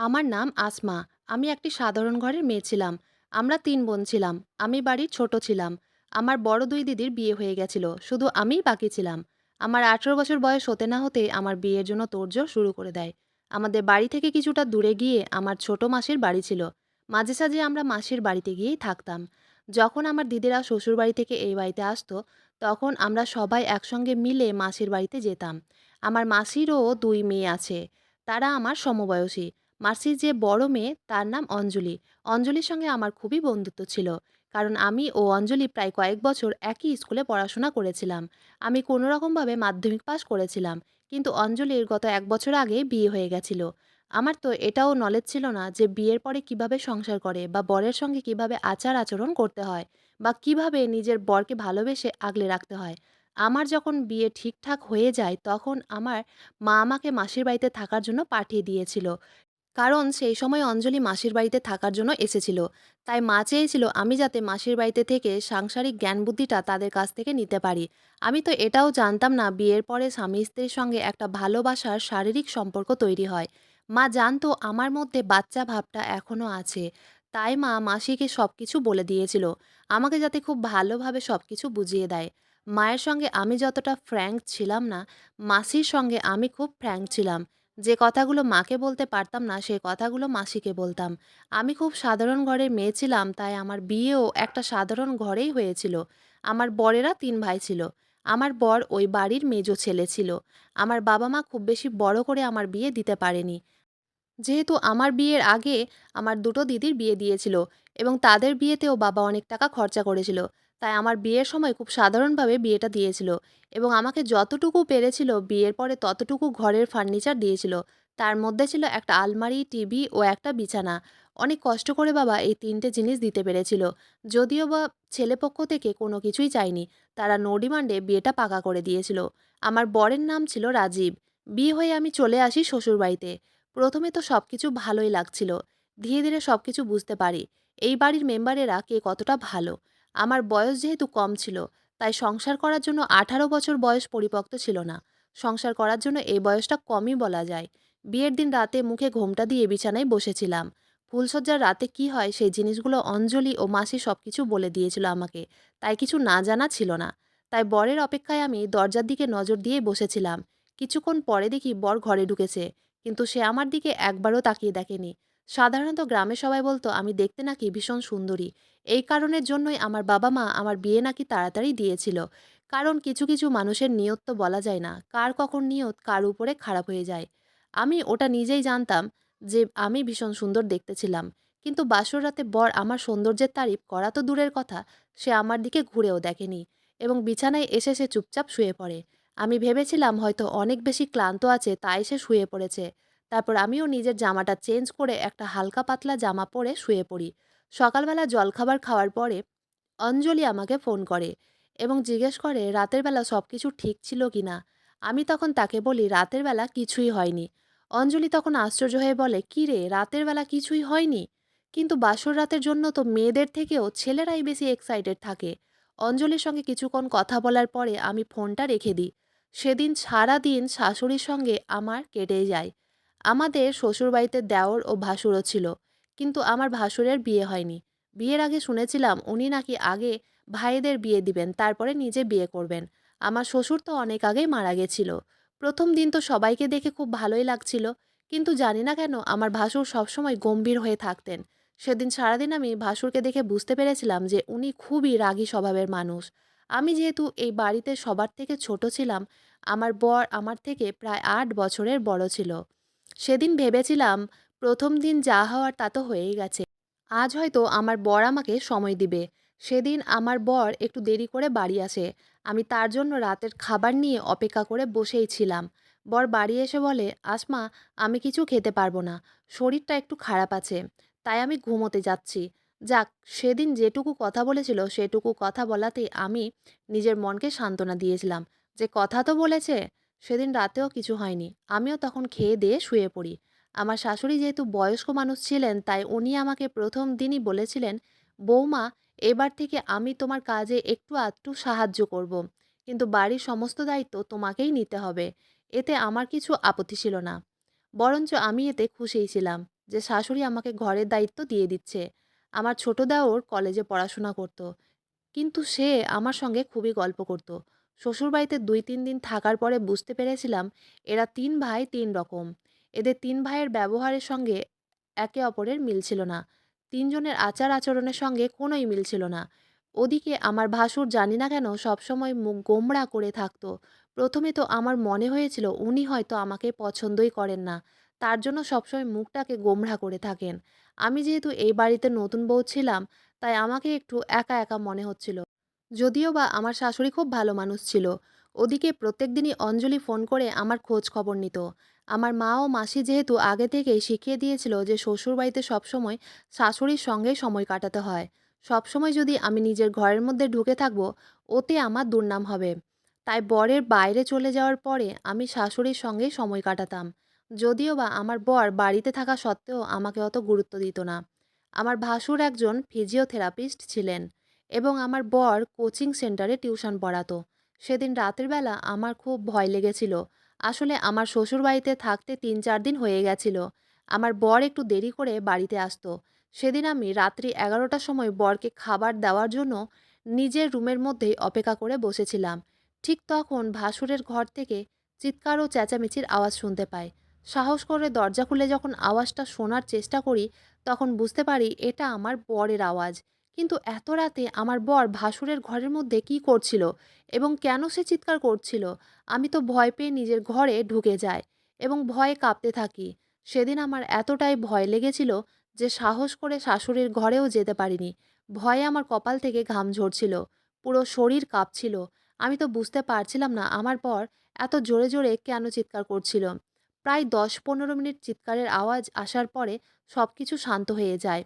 আমার নাম আসমা। আমি একটি সাধারণ ঘরের মেয়ে ছিলাম। আমরা ৩ বোন ছিলাম। আমি বাড়ির ছোট ছিলাম। আমার বড় ২ দিদির বিয়ে হয়ে গেছিল। শুধু আমিই বাকি ছিলাম। আমার ১৮ বছর বয়স হতে না হতেই আমার বিয়ের জন্য তোড়জোড় শুরু করে দেয়। আমাদের বাড়ি থেকে কিছুটা দূরে গিয়ে আমার ছোট মাসির বাড়ি ছিল। মাঝে সাঝে আমরা মাসির বাড়িতে গিয়েই থাকতাম। যখন আমার দিদিরা শ্বশুরবাড়ি থেকে এই বাড়িতে আসতো, তখন আমরা সবাই একসঙ্গে মিলে মাসির বাড়িতে যেতাম। আমার মাসিরও ২ মেয়ে আছে। তারা আমার সমবয়সী। মাসির যে বড় মেয়ে তার নাম অঞ্জলি। অঞ্জলির সঙ্গে আমার খুবই বন্ধুত্ব ছিল। কারণ আমি ও অঞ্জলি প্রায় কয়েক বছর একই স্কুলে পড়াশোনা করেছিলাম। আমি কোনো রকমভাবে মাধ্যমিক পাশ করেছিলাম। কিন্তু অঞ্জলির গত ১ বছর আগে বিয়ে হয়ে গেছিল। আমার তো এটাও নলেজ ছিল না যে বিয়ের পরে কিভাবে সংসার করে বা বরের সঙ্গে কিভাবে আচার আচরণ করতে হয় বা কিভাবে নিজের বরকে ভালোবেসে আগলে রাখতে হয়। আমার যখন বিয়ে ঠিকঠাক হয়ে যায় তখন আমার মা আমাকে মাসির বাড়িতে থাকার জন্য পাঠিয়ে দিয়েছিল। কারণ সেই সময় অঞ্জলি মাসির বাড়িতে থাকার জন্য এসেছিল। তাই মা চেয়েছিল আমি যাতে মাসির বাড়িতে থেকে সাংসারিক জ্ঞান বুদ্ধিটা তাদের কাছ থেকে নিতে পারি। আমি তো এটাও জানতাম না বিয়ের পরে স্বামী স্ত্রীর সঙ্গে একটা ভালোবাসার শারীরিক সম্পর্ক তৈরি হয়। মা জানতো আমার মধ্যে বাচ্চা ভাবটা এখনো আছে। তাই মা মাসিকে সবকিছু বলে দিয়েছিল। আমাকে যাতে খুব ভালোভাবে সবকিছু বুঝিয়ে দেয়। মায়ের সঙ্গে আমি যতটা ফ্র্যাঙ্ক ছিলাম না, মাসির সঙ্গে আমি খুব ফ্র্যাঙ্ক ছিলাম। যে কথাগুলো মাকে বলতে পারতাম না, সে কথাগুলো মাসিকে বলতাম। আমি খুব সাধারণ ঘরের মেয়ে ছিলাম, তাই আমার বিয়েও একটা সাধারণ ঘরেই হয়েছিল। আমার বরেরা ৩ ভাই ছিল। আমার বর ওই বাড়ির মেজো ছেলে ছিল। আমার বাবা-মা খুব বেশি বড় করে আমার বিয়ে দিতে পারেনি। যেহেতু আমার বিয়ের আগে আমার দুটো দিদির বিয়ে দিয়েছিল এবং তাদের বিয়েতেও বাবা অনেক টাকা খরচা করেছিল। তাই আমার বিয়ের সময় খুব সাধারণভাবে বিয়েটা দিয়েছিল এবং আমাকে যতটুকু পেরেছিল বিয়ের পরে ততটুকু ঘরের ফার্নিচার দিয়েছিল। তার মধ্যে ছিল একটা আলমারি, টিভি ও একটা বিছানা। অনেক কষ্ট করে বাবা এই ৩টে জিনিস দিতে পেরেছিল। যদিও বা ছেলেপক্ষ থেকে কোনো কিছুই চায়নি। তারা নো ডিমান্ডে বিয়েটা পাকা করে দিয়েছিল। আমার বরের নাম ছিল রাজীব। বিয়ে হয়ে আমি চলে আসি শ্বশুরবাড়িতে। প্রথমে তো সবকিছু ভালোই লাগছিল। ধীরে ধীরে সবকিছু বুঝতে পারি এই বাড়ির মেম্বারেরা কে কতটা ভালো। আমার বয়স যেহেতু কম ছিল, তাই সংসার করার জন্য ১৮ বছর বয়স পরিপক্ত ছিল না। সংসার করার জন্য এই বয়সটা কমই বলা যায়। বিয়ের দিন রাতে মুখে ঘোমটা দিয়ে বিছানায় বসেছিলাম। ফুলশয্যার রাতে কি হয় সেই জিনিসগুলো অঞ্জলি ও মাসি সবকিছু বলে দিয়েছিল আমাকে। তাই কিছু না জানা ছিল না। তাই বরের অপেক্ষায় আমি দরজার দিকে নজর দিয়ে বসেছিলাম। কিছুক্ষণ পরে দেখি বর ঘরে ঢুকেছে। কিন্তু সে আমার দিকে একবারও তাকিয়ে দেখেনি। সাধারণত গ্রামে সবাই বলতো আমি দেখতে নাকি ভীষণ সুন্দরী। এই কারণের জন্যই আমার বাবা-মা আমার বিয়ে নাকি তাড়াতাড়ি দিয়েছিল। কারণ কিছু কিছু মানুষের নিয়ত তো বলা যায় না। কার কখন নিয়ত কার উপরে খারাপ হয়ে যায়। আমি ওটা নিজেই জানতাম যে আমি ভীষণ সুন্দর দেখতে ছিলাম। কিন্তু বাসর রাতে বর আমার সৌন্দর্যের তারিফ করা তো দূরের কথা, সে আমার দিকে ঘুরেও দেখেনি এবং বিছানায় এসে সে চুপচাপ শুয়ে পড়ে। আমি ভেবেছিলাম হয়তো অনেক বেশি ক্লান্ত আছে তাই সে শুয়ে পড়েছে। তারপর আমিও নিজের জামাটা চেঞ্জ করে একটা হালকা পাতলা জামা পরে শুয়ে পড়ি। সকালবেলা জলখাবার খাওয়ার পরে অঞ্জলি আমাকে ফোন করে এবং জিজ্ঞেস করে রাতের বেলা সব কিছু ঠিক ছিল কিনা। আমি তখন তাকে বলি রাতের বেলা কিছুই হয়নি। অঞ্জলি তখন আশ্চর্য হয়ে বলে, "কি রে, রাতের বেলা কিছুই হয়নি? কিন্তু বাসর রাতের জন্য তো মেয়েদের থেকেও ছেলেরাই বেশি এক্সাইটেড থাকে।" অঞ্জলির সঙ্গে কিছুক্ষণ কথা বলার পরে আমি ফোনটা রেখে দিই। সেদিন সারা দিন শাশুড়ির সঙ্গে আমার কেটে যায়। আমাদের শ্বশুরবাড়িতে দেওর ও ভাসুরও ছিল, কিন্তু আমার ভাসুরের বিয়ে হয়নি। বিয়ের আগে শুনেছিলাম উনি নাকি আগে ভাইদের বিয়ে দিবেন, তারপরে নিজে বিয়ে করবেন। আমার শ্বশুর তো অনেক আগেই মারা গেছিল। প্রথম দিন তো সবাইকে দেখে খুব ভালোই লাগছিল, কিন্তু জানি না কেন আমার ভাসুর সবসময় গম্ভীর হয়ে থাকতেন। সেদিন সারাদিন আমি ভাসুরকে দেখে বুঝতে পেরেছিলাম যে উনি খুবই রাগী স্বভাবের মানুষ। আমি যেহেতু এই বাড়িতে সবার থেকে ছোট ছিলাম, আমার বর আমার থেকে প্রায় ৮ বছরের বড় ছিল। সেদিন ভেবেছিলাম প্রথম দিন যা হওয়ার তা তো হয়েই গেছে। আজ হয়তো আমার বর আমাকে সময় দিবে। সেদিন আমার বর একটু দেরি করে বাড়ি আসে। আমি তার জন্য রাতের খাবার নিয়ে অপেক্ষা করে বসেই ছিলাম। বর বাড়ি এসে বলে, "আসমা, আমি কিছু খেতে পারবো না। শরীরটা একটু খারাপ আছে। তাই আমি ঘুমোতে যাচ্ছি।" যাক, সেদিন যেটুকু কথা বলেছিল সেটুকু কথা বলাতেই আমি নিজের মনকে সান্ত্বনা দিয়েছিলাম যে কথা তো বলেছে। সেদিন রাতেও কিছু হয়নি। আমিও তখন খেয়ে দিয়ে শুয়ে পড়ি। আমার শাশুড়ি যেহেতু বয়স্ক মানুষ ছিলেন, তাই উনি আমাকে প্রথম দিনই বলেছিলেন, "বৌমা, এবার থেকে আমি তোমার কাজে একটু আধটু সাহায্য করব। কিন্তু বাড়ির সমস্ত দায়িত্ব তোমাকেই নিতে হবে।" এতে আমার কিছু আপত্তি ছিল না। বরঞ্চ আমি এতে খুশিই ছিলাম যে শাশুড়ি আমাকে ঘরের দায়িত্ব দিয়ে দিচ্ছে। আমার ছোট দেওর কলেজে পড়াশোনা করত। কিন্তু সে আমার সঙ্গে খুবই গল্প করত। শ্বশুরবাড়িতে ২-৩ দিন থাকার পরে বুঝতে পেরেছিলাম এরা ৩ ভাই ৩ রকম। এদের ৩ ভাইয়ের ব্যবহারের সঙ্গে একে অপরের মিল ছিল না। ৩ জনের আচার-আচরণের সঙ্গে কোনোই মিল ছিল না। ওদিকে আমার ভাসুর জানি না কেন সবসময় মুখ গোমড়া করে থাকত। ১ম এ তো আমার মনে হয়েছিল উনি হয়তো আমাকে পছন্দই করেন না। তার জন্য সবসময় মুখটাকে গোমড়া করে থাকেন। আমি যেহেতু এই বাড়িতে নতুন বউ ছিলাম, তাই আমাকে একটু একা, একা মনে হচ্ছিল। যদিও বা আমার শাশুড়ি খুব ভালো মানুষ ছিল। ওদিকে প্রত্যেকদিনই অঞ্জলি ফোন করে আমার খোঁজ খবর নিত। আমার মা ও মাসি যেহেতু আগে থেকেই শিখিয়ে দিয়েছিল যে শ্বশুরবাড়িতে সবসময় শাশুড়ির সঙ্গেই সময় কাটাতে হয়। সবসময় যদি আমি নিজের ঘরের মধ্যে ঢুকে থাকবো, ওতে আমার দুর্নাম হবে। তাই বরের বাইরে চলে যাওয়ার পরে আমি শাশুড়ির সঙ্গেই সময় কাটাতাম। যদিও বা আমার বর বাড়িতে থাকা সত্ত্বেও আমাকে অত গুরুত্ব দিত না। আমার ভাসুর একজন ফিজিওথেরাপিস্ট ছিলেন। এবং আমার বর কোচিং সেন্টারে টিউশন পড়াতো। সেদিন রাতের বেলা আমার খুব ভয় লেগেছিল। আসলে আমার শ্বশুরবাড়িতে থাকতে ৩-৪ দিন হয়ে গেছিল। আমার বর একটু দেরি করে বাড়িতে আসতো। সেদিন আমি রাত্রি ১১টার সময় বরকে খাবার দেওয়ার জন্য নিজের রুমের মধ্যেই অপেক্ষা করে বসেছিলাম। ঠিক তখন ভাসুরের ঘর থেকে চিৎকার ও চেঁচামেচির আওয়াজ শুনতে পাই। সাহস করে দরজা খুলে যখন আওয়াজটা শোনার চেষ্টা করি, তখন বুঝতে পারি এটা আমার বরের আওয়াজ। কিন্তু এত রাতে আমার বর ভাসুরের ঘরের মধ্যে কী করছিল এবং কেন সে চিৎকার করছিল? আমি তো ভয় পেয়ে নিজের ঘরে ঢুকে যাই এবং ভয়ে কাঁপতে থাকি। সেদিন আমার এতটাই ভয় লেগেছিল যে সাহস করে শাশুড়ির ঘরেও যেতে পারিনি। ভয়ে আমার কপাল থেকে ঘাম ঝরছিল। পুরো শরীর কাঁপছিল। আমি তো বুঝতে পারছিলাম না আমার বর এত জোরে, জোরে কেন চিৎকার করছিল। প্রায় ১০-১৫ মিনিট চিৎকারের আওয়াজ আসার পরে সবকিছু শান্ত হয়ে যায়।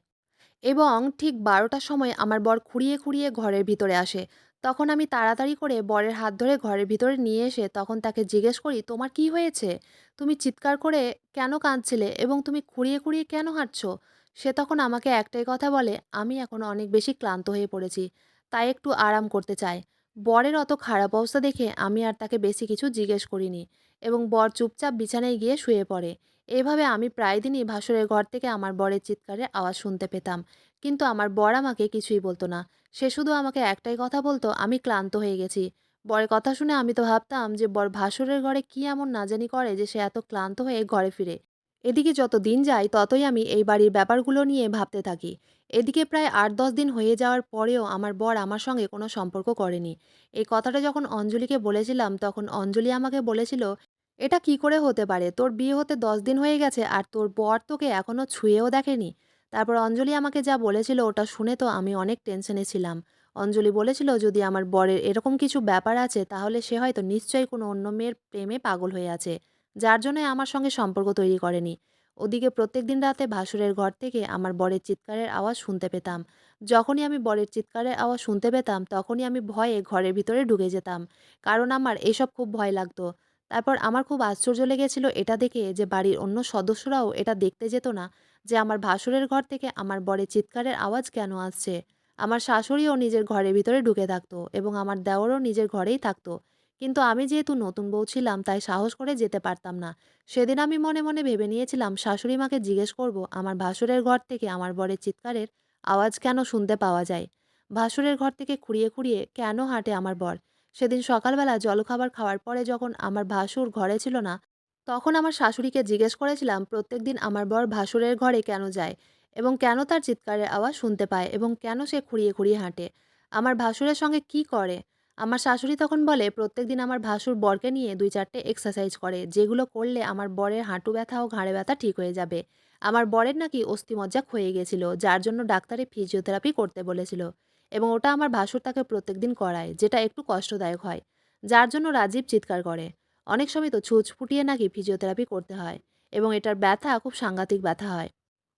এবং ঠিক ১২টার সময় আমার বর খুঁড়িয়ে, খুঁড়িয়ে ঘরের ভিতরে আসে। তখন আমি তাড়াতাড়ি করে বরের হাত ধরে ঘরের ভিতরে নিয়ে এসে তখন তাকে জিজ্ঞেস করি, "তোমার কি হয়েছে? তুমি চিৎকার করে কেন কাঁদছিলে এবং তুমি খুঁড়িয়ে, খুঁড়িয়ে কেন হাঁটছো?" সে তখন আমাকে একটাই কথা বলে, "আমি এখন অনেক বেশি ক্লান্ত হয়ে পড়েছি। তাই একটু আরাম করতে চাই।" বরের অত খারাপ অবস্থা দেখে আমি আর তাকে বেশি কিছু জিজ্ঞেস করিনি এবং বর চুপচাপ বিছানায় গিয়ে শুয়ে পড়ে। এভাবে আমি প্রায় দিনই ভাসুরের ঘর থেকে আমার বরের চিৎকারের আওয়াজ শুনতে পেতাম। কিন্তু আমার বর আমাকে কিছুই বলতো না। সে শুধু আমাকে একটাই কথা বলতো, "আমি ক্লান্ত হয়ে গেছি।" বরের কথা শুনে আমি তো ভাবতাম যে বর ভাসুরের ঘরে কি এমন না জানি করে যে সে এত ক্লান্ত হয়ে ঘরে ফিরে। এদিকে যত দিন যায় ততই আমি এই বাড়ির ব্যাপারগুলো নিয়ে ভাবতে থাকি। এদিকে প্রায় ৮-১০ দিন হয়ে যাওয়ার পরেও আমার বর আমার সঙ্গে কোনো সম্পর্ক করেনি। এই কথাটা যখন অঞ্জলিকে বলেছিলাম তখন অঞ্জলি আমাকে বলেছিল, "এটা কি করে হতে পারে? তোর বিয়ে হতে ১০ দিন হয়ে গেছে আর তোর বর তোকে এখনো ছুঁয়েও দেখেনি?" তারপর অঞ্জলি আমাকে যা বলেছিল ওটা শুনে তো আমি অনেক টেনশনে ছিলাম। অঞ্জলি বলেছিল যদি আমার বরের এরকম কিছু ব্যাপার আছে তাহলে সে হয়তো নিশ্চয়ই কোনো অন্য মেয়ের প্রেমে পাগল হয়ে আছে। যার জন্যই আমার সঙ্গে সম্পর্ক তৈরি করেনি। ওদিকে প্রত্যেকদিন রাতে ভাসুরের ঘর থেকে আমার বরের চিৎকারের আওয়াজ শুনতে পেতাম। যখনই আমি বরের চিৎকারের আওয়াজ শুনতে পেতাম তখনই আমি ভয়ে ঘরের ভিতরে ঢুকে যেতাম। কারণ আমার এসব খুব ভয় লাগতো। তারপর আমার খুব আশ্চর্য লেগেছিল এটা দেখে যে বাড়ির অন্য সদস্যরাও এটা দেখতে যেত না যে আমার ভাসুরের ঘর থেকে আমার বরের চিৎকারের আওয়াজ কেন আসছে। আমার শাশুড়িও নিজের ঘরের ভিতরে ঢুকে থাকতো এবং আমার দেওরও নিজের ঘরেই থাকতো। কিন্তু আমি যেহেতু নতুন বউ ছিলাম তাই সাহস করে যেতে পারতাম না। সেদিন আমি মনে, মনে ভেবে নিয়েছিলাম শাশুড়ি মাকে জিজ্ঞেস করব আমার ভাসুরের ঘর থেকে আমার বরের চিৎকারের আওয়াজ কেন শুনতে পাওয়া যায়। ভাসুরের ঘর থেকে খুঁড়িয়ে, খুঁড়িয়ে কেন হাঁটে আমার বর। সেদিন সকালবেলা জলখাবার খাওয়ার পরে যখন আমার ভাসুর ঘরে ছিল না, তখন আমার শাশুড়িকে জিজ্ঞেস করেছিলাম প্রত্যেকদিন আমার বর ভাসুরের ঘরে কেন যায় এবং কেন তার চিৎকারের আওয়াজ শুনতে পায় এবং কেন সে খুঁড়িয়ে, খুঁড়িয়ে হাঁটে। আমার ভাসুরের সঙ্গে কি করে? আমার শাশুড়ি তখন বলে প্রত্যেকদিন আমার ভাসুর বরকে নিয়ে ২-৪ টে এক্সারসাইজ করে, যেগুলো করলে আমার বরের হাঁটু ব্যথা ও ঘাড়ে ব্যথা ঠিক হয়ে যাবে। আমার বরের নাকি অস্থিমজ্জা ক্ষয়ে গেছিল, যার জন্য ডাক্তারে ফিজিওথেরাপি করতে বলেছিল এবং ওটা আমার ভাসুর তাকে প্রত্যেকদিন করায়, যেটা একটু কষ্টদায়ক হয়। যার জন্য রাজীব চিৎকার করে। অনেক সময় তো ছুঁচ ফুটিয়ে নাকি ফিজিওথেরাপি করতে হয় এবং এটার ব্যথা খুব সাংঘাতিক ব্যথা হয়।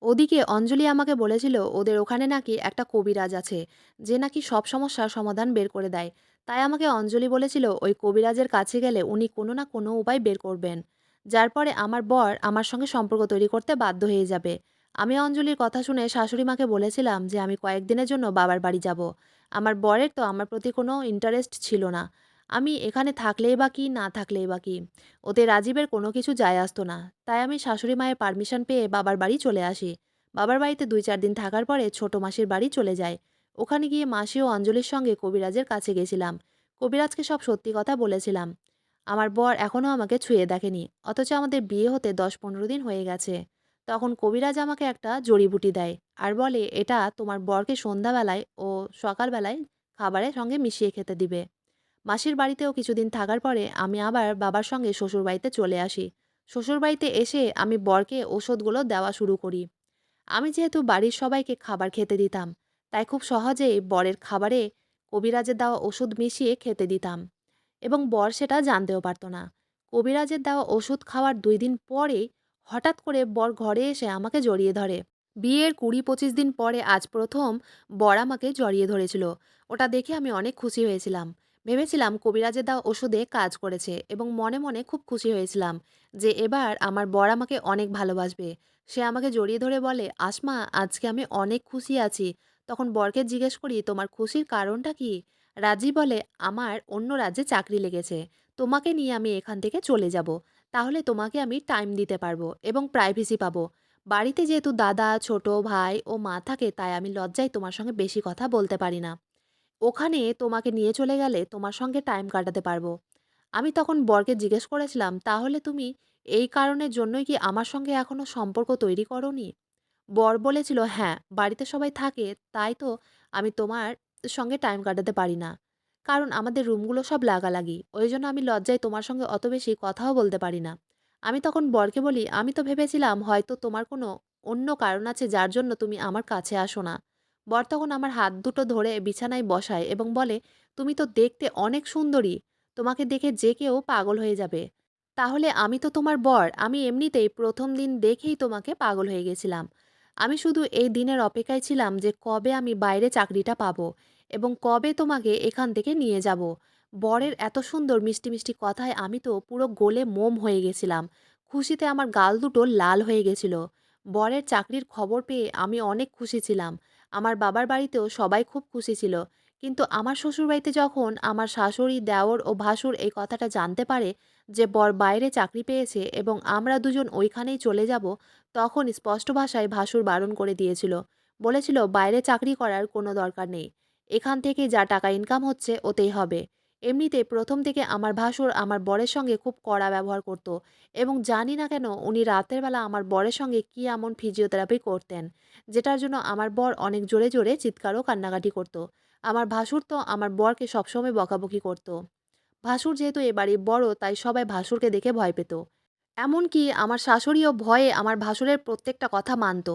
ওদিকে অঞ্জলি আমাকে বলেছিল ওদের ওখানে নাকি একটা কবিরাজ আছে যে নাকি সব সমস্যার সমাধান বের করে দেয়। তাই আমাকে অঞ্জলি বলেছিল ওই কবিরাজের কাছে গেলে উনি কোনো না কোনো উপায় বের করবেন, যার পরে আমার বর আমার সঙ্গে সম্পর্ক তৈরি করতে বাধ্য হয়ে যাবে। আমি অঞ্জলির কথা শুনে শাশুড়ি মাকে বলেছিলাম যে আমি কয়েকদিনের জন্য বাবার বাড়ি যাব। আমার বরের তো আমার প্রতি কোনো ইন্টারেস্ট ছিল না। আমি এখানে থাকলেই বা কি, না থাকলেই বা কি? ওতে রাজীবের কোনো কিছু যায় আসতো না। তাই আমি শাশুড়ি মায়ের পারমিশন পেয়ে বাবার বাড়ি চলে আসি। বাবার বাড়িতে ২-৪ দিন থাকার পরে ছোট মাসির বাড়ি চলে যাই। ওখানে গিয়ে মাসি ও অঞ্জলির সঙ্গে কবিরাজের কাছে গেছিলাম। কবিরাজকে সব সত্যি কথা বলেছিলাম। আমার বর এখনও আমাকে ছুঁয়ে দেখেনি। অথচ আমাদের বিয়ে হতে ১০-১৫ দিন হয়ে গেছে। তখন কবিরাজ আমাকে একটা জড়িবুটি দেয় আর বলে, "এটা তোমার বরকে সন্ধ্যাবেলায় ও সকালবেলায় খাবারের সঙ্গে মিশিয়ে খেতে দিবে।" মাসির বাড়িতেও কিছুদিন থাকার পরে আমি আবার বাবার সঙ্গে শ্বশুরবাড়িতে চলে আসি। শ্বশুরবাড়িতে এসে আমি বরকে ওষুধগুলো দেওয়া শুরু করি। আমি যেহেতু বাড়ির সবাইকে খাবার খেতে দিতাম, তাই খুব সহজেই বরের খাবারে কবিরাজের দেওয়া ওষুধ মিশিয়ে খেতে দিতাম এবং বর সেটা জানতেও পারত না। কবিরাজের দেওয়া ওষুধ খাওয়ার ২ দিন পরেই হঠাৎ করে বর ঘরে এসে আমাকে জড়িয়ে ধরে। বিয়ের ২০-২৫ দিন পরে আজ প্রথম বর আমাকে জড়িয়ে ধরেছিল। ওটা দেখে আমি অনেক খুশি হয়েছিলাম। ভেবেছিলাম কবিরাজের দেওয়া ওষুধে কাজ করেছে এবং মনে মনে খুব খুশি হয়েছিলাম যে এবার আমার বর আমাকে অনেক ভালোবাসবে। সে আমাকে জড়িয়ে ধরে বলে, "আসমা, আজকে আমি অনেক খুশি আছি।" তখন বরকে জিজ্ঞেস করি, "তোমার খুশির কারণটা কি?" রাজি বলে, "আমার অন্য রাজ্যে চাকরি লেগেছে। তোমাকে নিয়ে আমি এখান থেকে চলে যাব। তাহলে তোমাকে আমি টাইম দিতে পারবো এবং প্রাইভেসি পাবো। বাড়িতে যেহেতু দাদা, ছোট ভাই ও মা থাকে, তাই আমি লজ্জায় তোমার সঙ্গে বেশি কথা বলতে পারি না। ওখানে তোমাকে নিয়ে চলে গেলে তোমার সঙ্গে টাইম কাটাতে পারবো।" আমি তখন বরকে জিজ্ঞেস করেছিলাম, "তাহলে তুমি এই কারণের জন্যই কি আমার সঙ্গে এখনো সম্পর্ক তৈরি করোনি?" বর বলেছিল, "হ্যাঁ, বাড়িতে সবাই থাকে, তাই তো আমি তোমার সঙ্গে টাইম কাটাতে পারি না। কারণ আমাদের রুমগুলো সব লাগালাগি। ওইজন্য আমি লজ্জায় তোমার সঙ্গে অত বেশি কথাও বলতে পারি না।" আমি তখন বরকে বলি, "আমি তো ভেবেছিলাম হয়তো তোমার কোনো অন্য কারণ আছে যার জন্য তুমি আমার কাছে আসো না।" বর তখন আমার হাত দুটো ধরে বিছানায় বসায় এবং বলে, "তুমি তো দেখতে অনেক সুন্দরী। তোমাকে দেখে যে কেউ পাগল হয়ে যাবে। তাহলে আমি তো তোমার বর। আমি এমনিতেই ১ম দিন দেখেই তোমাকে পাগল হয়ে গেছিলাম। আমি শুধু এই দিনের অপেক্ষায় ছিলাম যে কবে আমি বাইরে চাকরিটা পাবো এবং কবে তোমাকে এখান থেকে নিয়ে যাব।" বরের এত সুন্দর মিষ্টি, মিষ্টি কথায় আমি তো পুরো গলে মোম হয়ে গেছিলাম। খুশিতে আমার গাল দুটো লাল হয়ে গেছিল। বরের চাকরির খবর পেয়ে আমি অনেক খুশি ছিলাম। আমার বাবার বাড়িতেও সবাই খুব খুশি ছিল। কিন্তু আমার শ্বশুরবাড়িতে যখন আমার শাশুড়ি, দেওর ও ভাসুর এই কথাটা জানতে পারে যে বর বাইরে চাকরি পেয়েছে এবং আমরা দুজন ওইখানেই চলে যাব, তখন স্পষ্ট ভাষায় ভাসুর বারণ করে দিয়েছিল। বলেছিল, "বাইরে চাকরি করার কোনো দরকার নেই। এখান থেকে যা টাকা ইনকাম হচ্ছে ওতেই হবে।" এমনিতে ১ম থেকে আমার ভাসুর আমার বরের সঙ্গে খুব কড়া ব্যবহার করত এবং জানি না কেন উনি রাতের বেলা আমার বরের সঙ্গে কী এমন ফিজিওথেরাপি করতেন, যেটার জন্য আমার বর অনেক জোরে, জোরে চিৎকার ও কান্নাকাটি করত। আমার ভাসুর তো আমার বরকে সবসময় বকাবকি করত। ভাসুর যেহেতু এ বাড়ির বড়, তাই সবাই ভাসুরকে দেখে ভয় পেত। এমনকি আমার শাশুড়িও ভয়ে আমার ভাসুরের প্রত্যেকটা কথা মানত।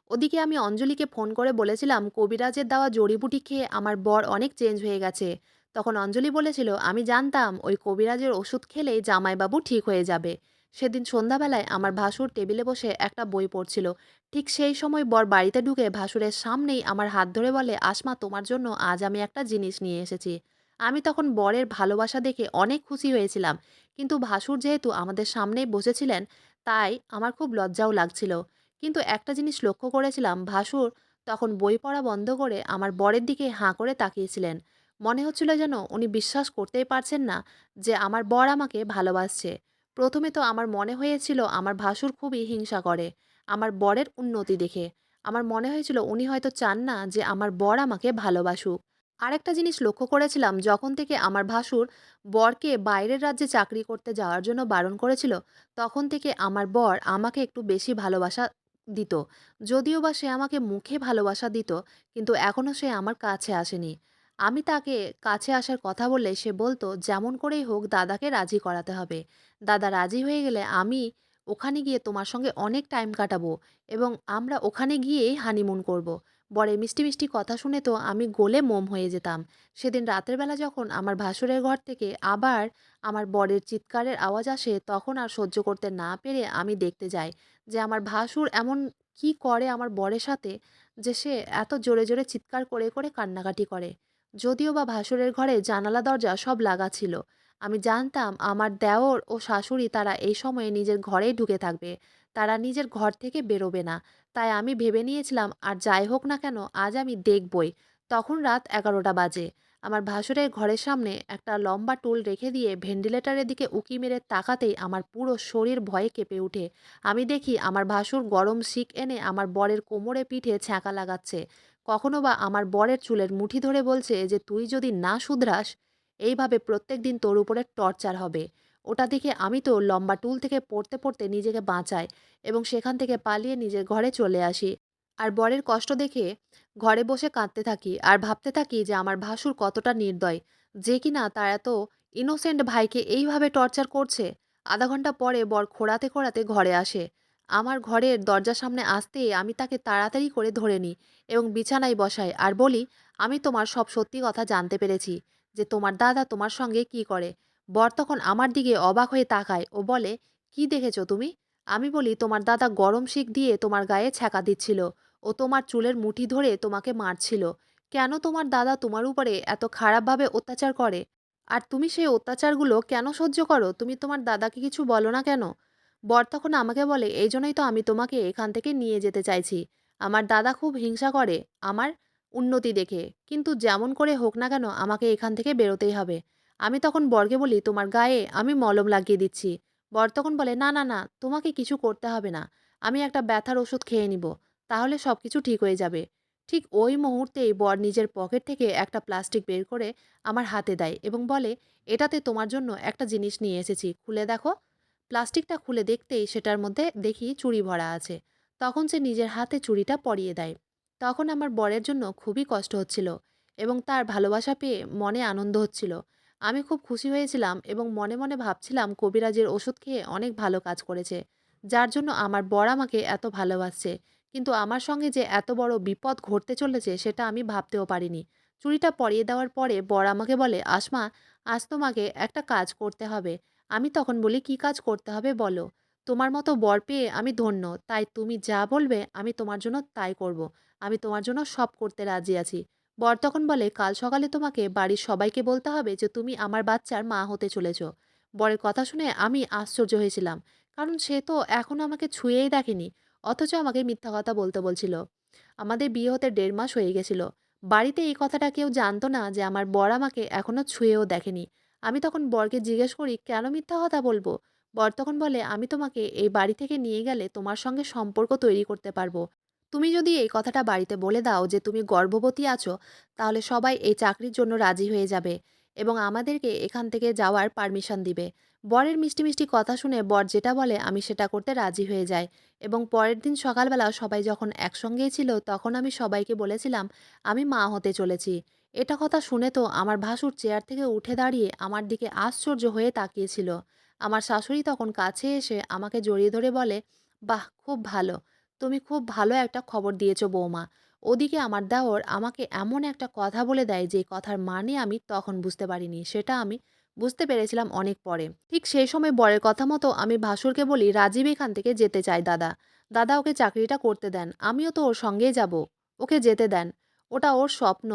ওদিকে আমি অঞ্জলিকে ফোন করে বলেছিলাম কবিরাজের দেওয়া জড়িবুটি খেয়ে আমার বর অনেক চেঞ্জ হয়ে গেছে। তখন অঞ্জলি বলেছিল, "আমি জানতাম ওই কবিরাজের ওষুধ খেলেই জামাইবাবু ঠিক হয়ে যাবে।" সেদিন সন্ধ্যাবেলায় আমার ভাসুর টেবিলে বসে একটা বই পড়ছিল। ঠিক সেই সময় বর বাড়িতে ঢুকে ভাসুরের সামনেই আমার হাত ধরে বলে, "আসমা, তোমার জন্য আজ আমি একটা জিনিস নিয়ে এসেছি।" আমি তখন বরের ভালোবাসা দেখে অনেক খুশি হয়েছিলাম। কিন্তু ভাসুর যেহেতু আমাদের সামনেই বসেছিলেন, তাই আমার খুব লজ্জাও লাগছিল। কিন্তু একটা জিনিস লক্ষ্য করেছিলাম, ভাসুর তখন বই পড়া বন্ধ করে আমার বরের দিকে হাঁ করে তাকিয়েছিলেন। মনে হচ্ছিল যেন উনি বিশ্বাস করতেই পারছেন না যে আমার বর আমাকে ভালোবাসছে। ১ম এ তো আমার মনে হয়েছিল আমার ভাসুর খুবই হিংসা করে আমার বরের উন্নতি দেখে। আমার মনে হয়েছিল উনি হয়তো চান না যে আমার বর আমাকে ভালোবাসুক। আরেকটা জিনিস লক্ষ্য করেছিলাম, যখন থেকে আমার ভাসুর বরকে বাইরের রাজ্যে চাকরি করতে যাওয়ার জন্য বারণ করেছিল, তখন থেকে আমার বর আমাকে একটু বেশি ভালোবাসা দিত। যদিও বা সে আমাকে মুখে ভালোবাসা দিত, কিন্তু এখনও সে আমার কাছে আসেনি। আমি তাকে কাছে আসার কথা বললে সে বলতো, "যেমন করেই হোক দাদাকে রাজি করাতে হবে। দাদা রাজি হয়ে গেলে আমি ওখানে গিয়ে তোমার সঙ্গে অনেক টাইম কাটাবো এবং আমরা ওখানে গিয়েই হানিমুন করব।" বরের মিষ্টি, মিষ্টি কথা শুনে তো আমি গলে মোম হয়ে যেতাম। সেদিন রাতের বেলা যখন আমার ভাসুরের ঘর থেকে আবার আমার বরের চিৎকারের আওয়াজ আসে, তখন আর সহ্য করতে না পেরে আমি দেখতে যাই যে আমার ভাসুর এমন কি করে আমার বরের সাথে যে সে এত জোরে, জোরে চিৎকার করে, করে কান্নাকাটি করে। যদিও বা ভাসুরের ঘরে জানালা দরজা সব লাগা ছিল। আমি জানতাম আমার দেওর ও শাশুড়ি তারা এই সময়ে নিজের ঘরেই ঢুকে থাকবে। তারা নিজের ঘর থেকে বেরোবে না। তাই আমি ভেবে নিয়েছিলাম আর যাই হোক না কেন আজ আমি দেখবই। তখন রাত ১১টা বাজে। আমার ভাসুরের ঘরের সামনে একটা লম্বা টুল রেখে দিয়ে ভেন্টিলেটরের দিকে উঁকি মেরে তাকাতেই আমার পুরো শরীর ভয়ে কেঁপে ওঠে। আমি দেখি আমার ভাসুর গরম শিক এনে আমার বরের কোমরে পিঠে ছ্যাঁকা লাগাচ্ছে। কখনো বা আমার বরের চুলের মুঠি ধরে বলছে যে, "তুই যদি না শুধরাস, এইভাবে প্রত্যেকদিন তোর উপরে টর্চার হবে।" ওটা দেখে আমি তো লম্বা টুল থেকে পড়তে, পড়তে নিজেকে বাঁচাই এবং সেখান থেকে পালিয়ে নিজের ঘরে চলে আসি। আর বরের কষ্ট দেখে ঘরে বসে কাঁদতে থাকি আর ভাবতে থাকি যে আমার ভাসুর কতটা নির্দয়, যে কিনা তার এত ইনোসেন্ট ভাইকে এইভাবে টর্চার করছে। আধা ঘন্টা পরে বর খোঁড়াতে খোঁড়াতে ঘরে আসে। আমার ঘরের দরজার সামনে আসতেই আমি তাকে তাড়াতাড়ি করে ধরে নিই এবং বিছানায় বসাই আর বলি, আমি তোমার সব সত্যি কথা জানতে পেরেছি, যে তোমার দাদা তোমার সঙ্গে কি করে। বর তখন আমার দিকে অবাক হয়ে তাকায় ও বলে, কি দেখেছো তুমি? আমি বলি, তোমার দাদা গরম শিক দিয়ে তোমার গায়ে ছ্যাঁকা দিচ্ছিল, ও তোমার চুলের মুঠি ধরে তোমাকে মারছিল। কেন তোমার দাদা তোমার উপরে এত খারাপভাবে অত্যাচার করে? আর তুমি সেই অত্যাচারগুলো কেন সহ্য করো? তুমি তোমার দাদাকে কিছু বলো না কেন? বর তখন আমাকে বলে, এইজন্যই তো আমি তোমাকে এখান থেকে নিয়ে যেতে চাইছি। আমার দাদা খুব হিংসা করে আমার উন্নতি দেখে। কিন্তু যেমন করে হোক না কেন আমাকে এখান থেকে বেরোতেই হবে। আমি তখন বরকে বলি, তোমার গায়ে আমি মলম লাগিয়ে দিচ্ছি। বর তখন বলে, না, না, না, তোমাকে কিছু করতে হবে না। আমি একটা ব্যথার ওষুধ খেয়ে নিব। তাহলে সবকিছু ঠিক হয়ে যাবে। ঠিক ওই মুহূর্তেই বর নিজের পকেট থেকে একটা প্লাস্টিক বের করে আমার হাতে দেয় এবং বলে, এটাতে তোমার জন্য একটা জিনিস নিয়ে এসেছি, খুলে দেখো। প্লাস্টিকটা খুলে দেখতেই সেটার মধ্যে দেখি চুড়ি ভরা আছে। তখন সে নিজের হাতে চুড়িটা পরিয়ে দেয়। তখন আমার বরের জন্য খুবই কষ্ট হচ্ছিল এবং তার ভালোবাসা পেয়ে মনে আনন্দ হচ্ছিল। আমি খুব খুশি হয়েছিলাম এবং মনে মনে ভাবছিলাম কবিরাজের ওষুধ খেয়ে অনেক ভালো কাজ করেছে, যার জন্য আমার বর আমাকে এত ভালোবাসছে। কিন্তু আমার সঙ্গে যে এত বড় বিপদ ঘটতে চলেছে সেটা আমি ভাবতেও পারিনি। চুড়িটা পরিয়ে দেওয়ার পরে বর আমাকে বলে, আসমা, আজ তোমাকে একটা কাজ করতে হবে। আমি তখন বলি, কি কাজ করতে হবে বলো? তোমার মতো বর পেয়ে আমি ধন্য, তাই তুমি যা বলবে আমি তোমার জন্য তাই করব। আমি তোমার জন্য সব করতে রাজি আছি। বর তখন বলে, কাল সকালে তোমাকে বাড়ির সবাইকে বলতে হবে যে তুমি আমার বাচ্চার মা হতে চলেছ। বরের কথা শুনে আমি আশ্চর্য হয়েছিলাম, কারণ সে তো এখনো আমাকে ছুঁয়েই দেখেনি, অথচ আমাকে মিথ্যা কথা বলতে বলছিল। আমাদের বিয়ে হতে ১.৫ মাস হয়ে গেছিল। বাড়িতে এই কথাটা কেউ জানতো না যে আমার বর আমাকে এখনো ছুঁয়েও দেখেনি। আমি তখন বরকে জিজ্ঞেস করি, কেন মিথ্যা কথা বলবো? বর তখন বলে, আমি তোমাকে এই বাড়ি থেকে নিয়ে গেলে তোমার সঙ্গে সম্পর্ক তৈরি করতে পারবো। তুমি যদি এই কথাটা বাড়িতে বলে দাও যে তুমি গর্ভবতী আছো, তাহলে সবাই এই চাকরির জন্য রাজি হয়ে যাবে এবং আমাদেরকে এখান থেকে যাওয়ার পারমিশন দিবে। বরের মিষ্টি মিষ্টি কথা শুনে বর যেটা বলে আমি সেটা করতে রাজি হয়ে যাই এবং পরের দিন সকালবেলা সবাই যখন একসঙ্গেই ছিল তখন আমি সবাইকে বলেছিলাম আমি মা হতে চলেছি। এটা কথা শুনে তো আমার ভাসুর চেয়ার থেকে উঠে দাঁড়িয়ে আমার দিকে আশ্চর্য হয়ে তাকিয়েছিল। আমার শাশুড়ি তখন কাছে এসে আমাকে জড়িয়ে ধরে বলে, বাহ, খুব ভালো, তুমি খুব ভালো একটা খবর দিয়েছো বৌমা। ওদিকে আমার দেওর আমাকে এমন একটা কথা বলে দেয় যে কথার মানে আমি তখন বুঝতে পারিনি, সেটা আমি বুঝতে পেরেছিলাম অনেক পরে। ঠিক সেই সময় বরের কথা মতো আমি ভাসুরকে বলি, রাজীব এখান থেকে যেতে চায় দাদা। দাদা ওকে চাকরিটা করতে দেন। আমিও তো ওর সঙ্গেই যাব। ওকে যেতে দেন। ওটা ওর স্বপ্ন।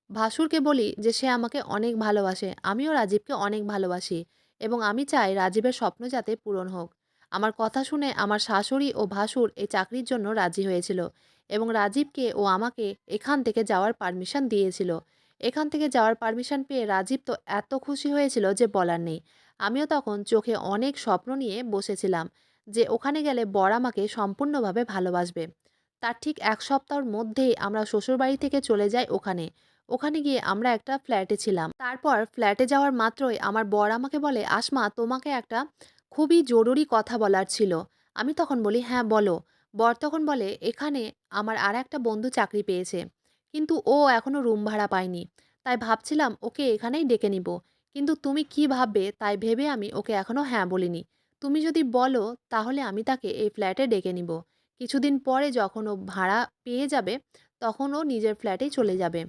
ভাসুরকে বলি যে সে আমাকে অনেক ভালোবাসে। আমিও রাজীবকে অনেক ভালোবাসি এবং আমি চাই রাজীবের স্বপ্ন যাতে পূরণ হোক। আমার কথা শুনে আমার শাশুড়ি ও ভাসুর এই চাকরির জন্য রাজি হয়েছিল এবং রাজীবকে ও আমাকে এখান থেকে যাওয়ার পারমিশন দিয়েছিল। এখান থেকে যাওয়ার পারমিশন পেয়ে রাজীব তো এত খুশি হয়েছিল যে বলার নেই। আমিও তখন চোখে অনেক স্বপ্ন নিয়ে বসেছিলাম যে ওখানে গেলে বর আমাকে সম্পূর্ণভাবে ভালোবাসবে। তার ঠিক ১ সপ্তাহের মধ্যেই আমরা শ্বশুরবাড়ি থেকে চলে যাই ওখানে। ওখানে গিয়ে আমরা একটা ফ্ল্যাটে ছিলাম। তারপর ফ্ল্যাটে যাওয়ার মাত্রই আমার বর আমাকে বলে, আসমা, তোমাকে একটা খুবই জরুরি কথা বলার ছিল। আমি তখন বলি, হ্যাঁ বলো। বর তখন বলে, এখানে আমার আরেকটা বন্ধু চাকরি পেয়েছে। কিন্তু ও এখনো রুম ভাড়া পায়নি। তাই ভাবছিলাম ওকে এখানেই ডেকে নিব। কিন্তু তুমি কি ভাববে তাই ভেবে আমি ওকে এখনো হ্যাঁ বলিনি। তুমি যদি বলো তাহলে আমি তাকে এই ফ্ল্যাটে ডেকে নিব। কিছুদিন পরে যখন ও ভাড়া পেয়ে যাবে তখন ও নিজের ফ্ল্যাটেই চলে যাবে।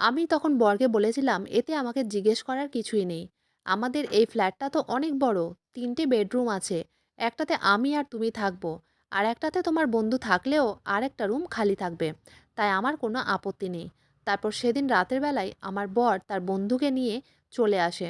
আমি তখন বরকে বলেছিলাম, এতে আমাকে জিজ্ঞেস করার কিছুই নেই। আমাদের এই ফ্ল্যাটটা তো অনেক বড়। ৩টে বেডরুম আছে। একটাতে আমি আর তুমি থাকবো। আর একটাতে তোমার বন্ধু থাকলেও আরেকটা রুম খালি থাকবে। তাই আমার কোনো আপত্তি নেই। তারপর সেদিন রাতের বেলায় আমার বর তার বন্ধুকে নিয়ে চলে আসে।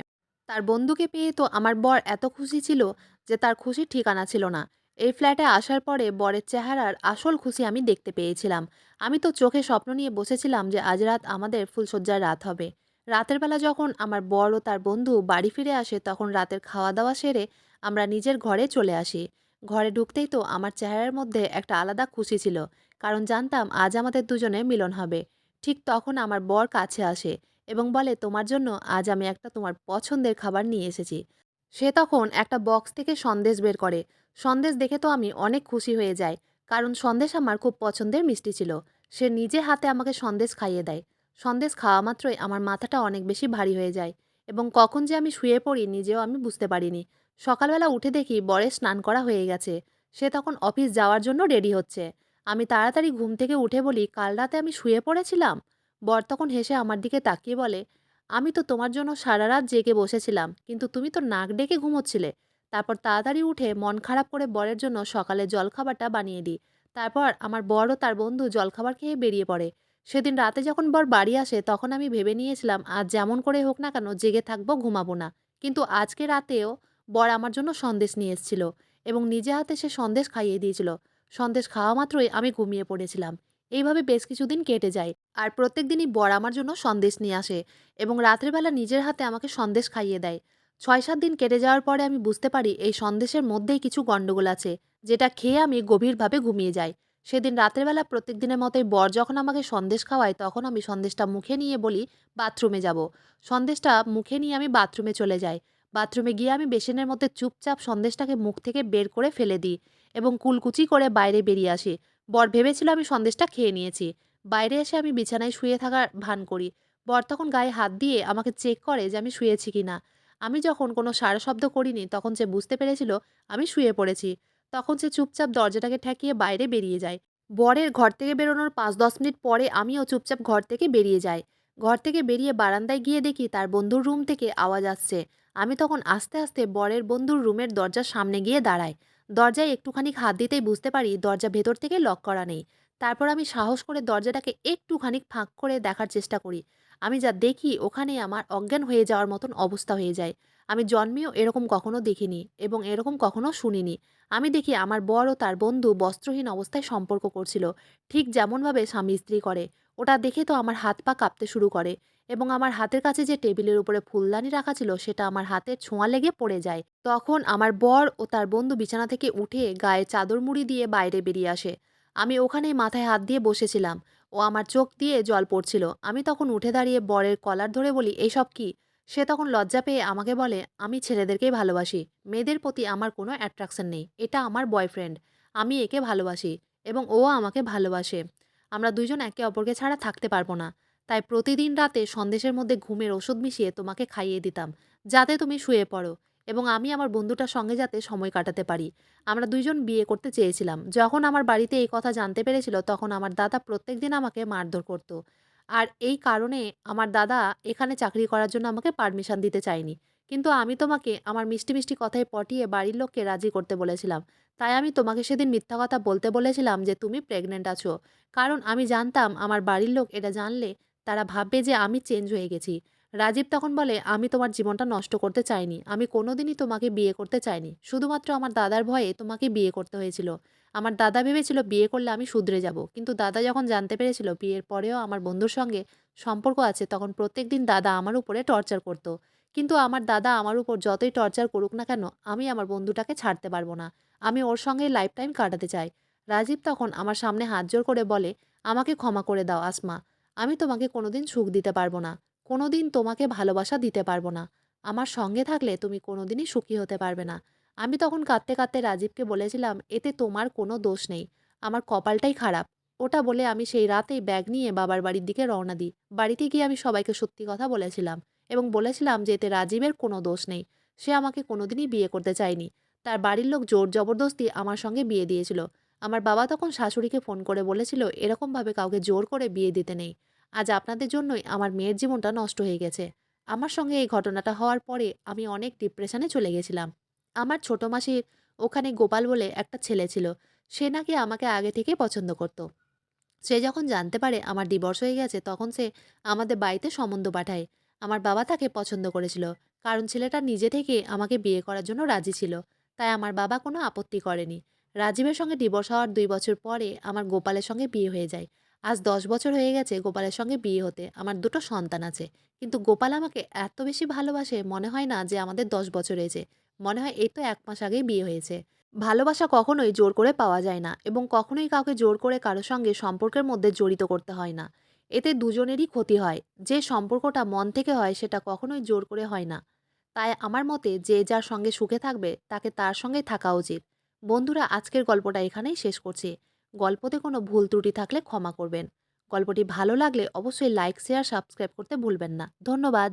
তার বন্ধুকে পেয়ে তো আমার বর এত খুশি ছিল যে তার খুশির ঠিকানা ছিল না। এই ফ্ল্যাটে আসার পরে বরের চেহারার আসল খুশি আমি দেখতে পেয়েছিলাম। আমি তো চোখে স্বপ্ন নিয়ে বসেছিলাম যে আজ রাত আমাদের ফুলশয্যার রাত হবে। রাতের বেলা যখন আমার বর ও তার বন্ধু বাড়ি ফিরে আসে তখন রাতের খাওয়া দাওয়া সেরে আমরা নিজের ঘরে চলে আসি। ঘরে ঢুকতেই তো আমার চেহারার মধ্যে একটা আলাদা খুশি ছিল, কারণ জানতাম আজ আমাদের দুজনে মিলন হবে। ঠিক তখন আমার বর কাছে আসে এবং বলে, তোমার জন্য আজ আমি একটা তোমার পছন্দের খাবার নিয়ে এসেছি। সে তখন একটা বক্স থেকে সন্দেশ বের করে। সন্দেশ দেখে তো আমি অনেক খুশি হয়ে যাই, কারণ সন্দেশ আমার খুব পছন্দের মিষ্টি ছিল। সে নিজে হাতে আমাকে সন্দেশ খাইয়ে দেয়। সন্দেশ খাওয়া মাত্রই আমার মাথাটা অনেক বেশি ভারী হয়ে যায় এবং কখন যে আমি শুয়ে পড়ি নিজেও আমি বুঝতে পারিনি। সকালবেলা উঠে দেখি বরের স্নান করা হয়ে গেছে। সে তখন অফিস যাওয়ার জন্য রেডি হচ্ছে। আমি তাড়াতাড়ি ঘুম থেকে উঠে বলি, কাল রাতে আমি শুয়ে পড়েছিলাম। বর তখন হেসে আমার দিকে তাকিয়ে বলে, আমি তো তোমার জন্য সারা রাত জেগে বসেছিলাম, কিন্তু তুমি তো নাক ডেকে ঘুমোচ্ছিলে। তারপর তাড়াতাড়ি উঠে মন খারাপ করে বরের জন্য সকালে জলখাবারটা বানিয়ে দিই। তারপর আমার বর ও তার বন্ধু জলখাবার খেয়ে বেরিয়ে পড়ে। সেদিন রাতে যখন বর বাড়ি আসে তখন আমি ভেবে নিয়েছিলাম আজ যেমন করে হোক না কেন জেগে থাকবো, ঘুমাবো না। কিন্তু আজকে রাতেও বর আমার জন্য সন্দেশ নিয়ে এসেছিল এবং নিজে হাতে সে সন্দেশ খাইয়ে দিয়েছিল। সন্দেশ খাওয়া মাত্রই আমি ঘুমিয়ে পড়েছিলাম। এইভাবে বেশ কিছুদিন কেটে যায়। আর প্রত্যেক দিনই বর আমার জন্য সন্দেশ নিয়ে আসে এবং রাতের বেলা নিজের হাতে আমাকে সন্দেশ খাইয়ে দেয়। ৬-৭ দিন কেটে যাওয়ার পরে আমি বুঝতে পারি এই সন্দেশের মধ্যেই কিছু গন্ডগোল আছে, যেটা খেয়ে আমি গভীরভাবে ঘুমিয়ে যাই। সেদিন রাতের বেলা প্রত্যেক দিনের মতোই বর যখন আমাকে সন্দেশ খাওয়ায় তখন আমি সন্দেশটা মুখে নিয়ে বলি বাথরুমে যাব। সন্দেশটা মুখে নিয়ে আমি বাথরুমে চলে যাই। বাথরুমে গিয়ে আমি বেসিনের মধ্যে চুপচাপ সন্দেশটাকে মুখ থেকে বের করে ফেলে দিই এবং কুলকুচি করে বাইরে বেরিয়ে আসি। বর ভেবেছিল আমি সন্দেশটা খেয়ে নিয়েছি। বাইরে এসে আমি বিছানায় শুয়ে থাকার ভান করি। বর তখন গায়ে হাত দিয়ে আমাকে চেক করে যে আমি শুয়েছি কিনা। আমি যখন কোনো সাড়া শব্দ করিনি তখন সে বুঝতে পেরেছিল আমি শুয়ে পড়েছি। তখন সে চুপচাপ দরজাটাকে ঠেকিয়ে বাইরে বেরিয়ে যায়। বরের ঘর থেকে বেরোনোর ৫-১০ মিনিট পরে আমিও চুপচাপ ঘর থেকে বেরিয়ে যাই। ঘর থেকে বেরিয়ে বারান্দায় গিয়ে দেখি তার বন্ধুর রুম থেকে আওয়াজ আসছে। আমি তখন আস্তে আস্তে বরের বন্ধুর রুমের দরজার সামনে গিয়ে দাঁড়াই। দরজায় একটুখানি হাত দিতেই বুঝতে পারি দরজা ভেতর থেকে লক করা নেই। তারপর আমি সাহস করে দরজাটাকে একটুখানি ফাঁক করে দেখার চেষ্টা করি। আমি যা দেখি ওখানে আমার অজ্ঞান হয়ে যাওয়ার মতন অবস্থা হয়ে যায়। আমি জন্মেও এরকম কখনো দেখিনি এবং এরকম কখনো শুনিনি। আমি দেখি আমার বর ও তার বন্ধু বস্ত্রহীন অবস্থায় সম্পর্ক করছিল। ঠিক যেমনভাবে স্বামী-স্ত্রী করে। ওটা দেখে তো আমার হাত পা কাঁপতে শুরু করে এবং আমার হাতের কাছে যে টেবিলের উপরে ফুলদানি রাখা ছিল সেটা আমার হাতের ছোঁয়া লেগে পড়ে যায়। তখন আমার বর ও তার বন্ধু বিছানা থেকে উঠে গায়ে চাদর মুড়ি দিয়ে বাইরে বেরিয়ে আসে। আমি ওখানেই মাথায় হাত দিয়ে বসেছিলাম। ও আমার চোখ দিয়ে জল পড়ছিল। আমি তখন উঠে দাঁড়িয়ে বরের কলার ধরে বলি, "এসব কি?" সে তখন লজ্জা পেয়ে আমাকে বলে, "আমি ছেলেদেরকেই ভালোবাসি। মেয়েদের প্রতি আমার কোনো অ্যাট্রাকশন নেই। এটা আমার বয়ফ্রেন্ড। আমি একে ভালোবাসি এবং ও আমাকে ভালোবাসে। আমরা ২ জন একে অপরকে ছাড়া থাকতে পারব না। তাই প্রতিদিন রাতে সন্দেশের মধ্যে ঘুমের ওষুধ মিশিয়ে তোমাকে খাইয়ে দিতাম, যাতে তুমি শুয়ে পড়ো এবং আমি আমার বন্ধুটার সঙ্গে যাতে সময় কাটাতে পারি। আমরা ২ জন বিয়ে করতে চেয়েছিলাম। যখন আমার বাড়িতে এই কথা জানতে পেরেছিল তখন আমার দাদা প্রত্যেকদিন আমাকে মারধর করত। আর এই কারণে আমার দাদা এখানে চাকরি করার জন্য আমাকে পারমিশন দিতে চায়নি। কিন্তু আমি তোমাকে আমার মিষ্টি, মিষ্টি কথায় পটিয়ে বাড়ির লোককে রাজি করতে বলেছিলাম। তাই আমি তোমাকে সেদিন মিথ্যা কথা বলতে বলেছিলাম যে তুমি প্রেগন্যান্ট আছো। কারণ আমি জানতাম আমার বাড়ির লোক এটা জানলে তারা ভাববে যে আমি চেঞ্জ হয়ে গেছি। রাজীব তখন বলে, "আমি তোমার জীবনটা নষ্ট করতে চাইনি। আমি কোনোদিনই তোমাকে বিয়ে করতে চাইনি। শুধুমাত্র আমার দাদার ভয়ে তোমাকে বিয়ে করতে হয়েছিল। আমার দাদা ভেবেছিল বিয়ে করলে আমি শুধরে যাব। কিন্তু দাদা যখন জানতে পেরেছিল বিয়ের পরেও আমার বন্ধুর সঙ্গে সম্পর্ক আছে তখন প্রত্যেকদিন দাদা আমার উপরে টর্চার করত। কিন্তু আমার দাদা আমার উপর যতই টর্চার করুক না কেন আমি আমার বন্ধুটাকে ছাড়তে পারব না। আমি ওর সঙ্গে লাইফ টাইম কাটাতে চাই।" রাজীব তখন আমার সামনে হাত জোড় করে বলে, "আমাকে ক্ষমা করে দাও আসমা। আমি তোমাকে কোনোদিন সুখ দিতে পারব না। কোনোদিন তোমাকে ভালোবাসা দিতে পারব না। আমার সঙ্গে থাকলে তুমি কোনোদিনই সুখী হতে পারবে না।" আমি তখন কাঁদতে, কাঁদতে রাজীবকে বলেছিলাম, "এতে তোমার কোনো দোষ নেই। আমার কপালটাই খারাপ।" ওটা বলে আমি সেই রাতেই ব্যাগ নিয়ে বাবার বাড়ির দিকে রওনা দিই। বাড়িতে গিয়ে আমি সবাইকে সত্যি কথা বলেছিলাম এবং বলেছিলাম যে এতে রাজীবের কোনো দোষ নেই। সে আমাকে কোনোদিনই বিয়ে করতে চায়নি। তার বাড়ির লোক জোর জবরদস্তি আমার সঙ্গে বিয়ে দিয়েছিল। আমার বাবা তখন শাশুড়িকে ফোন করে বলেছিল, "এরকমভাবে কাউকে জোর করে বিয়ে দিতে নেই। আজ আপনাদের জন্যই আমার মেয়ের জীবনটা নষ্ট হয়ে গেছে।" আমার সঙ্গে এই ঘটনাটা হওয়ার পরে আমি অনেক ডিপ্রেশনে চলে গেছিলাম। আমার ছোট মাসির ওখানে গোপাল বলে একটা ছেলে ছিল। সে নাকি আমাকে আগে থেকেই পছন্দ করত। সে যখন জানতে পারে আমার ডিভোর্স হয়ে গেছে তখন সে আমাদের বাড়িতে সম্বন্ধ পাঠায়। আমার বাবা তাকে পছন্দ করেছিল, কারণ ছেলেটা নিজে থেকে আমাকে বিয়ে করার জন্য রাজি ছিল। তাই আমার বাবা কোনো আপত্তি করেনি। রাজীবের সঙ্গে ডিভোর্স হওয়ার ২ বছর পরে আমার গোপালের সঙ্গে বিয়ে হয়ে যায়। আজ ১০ বছর হয়ে গেছে গোপালের সঙ্গে বিয়ে হতে। আমার ২ টো সন্তান আছে। কিন্তু গোপাল আমাকে এত বেশি ভালোবাসে মনে হয় না যে আমাদের ১০ বছর হয়েছে। মনে হয় এই তো ১ মাস আগেই বিয়ে হয়েছে। ভালোবাসা কখনোই জোর করে পাওয়া যায় না এবং কখনোই কাউকে জোর করে কারো সঙ্গে সম্পর্কের মধ্যে জড়িত করতে হয় না। এতে দুজনেরই ক্ষতি হয়। যে সম্পর্কটা মন থেকে হয় সেটা কখনোই জোর করে হয় না। তাই আমার মতে যে যার সঙ্গে সুখে থাকবে তাকে তার সঙ্গেই থাকা উচিত। বন্ধুরা, আজকের গল্পটা এখানেই শেষ করছি। গল্পতে কোনো ভুল ত্রুটি থাকলে ক্ষমা করবেন। গল্পটি ভালো লাগলে অবশ্যই লাইক, শেয়ার, সাবস্ক্রাইব করতে ভুলবেন না। ধন্যবাদ।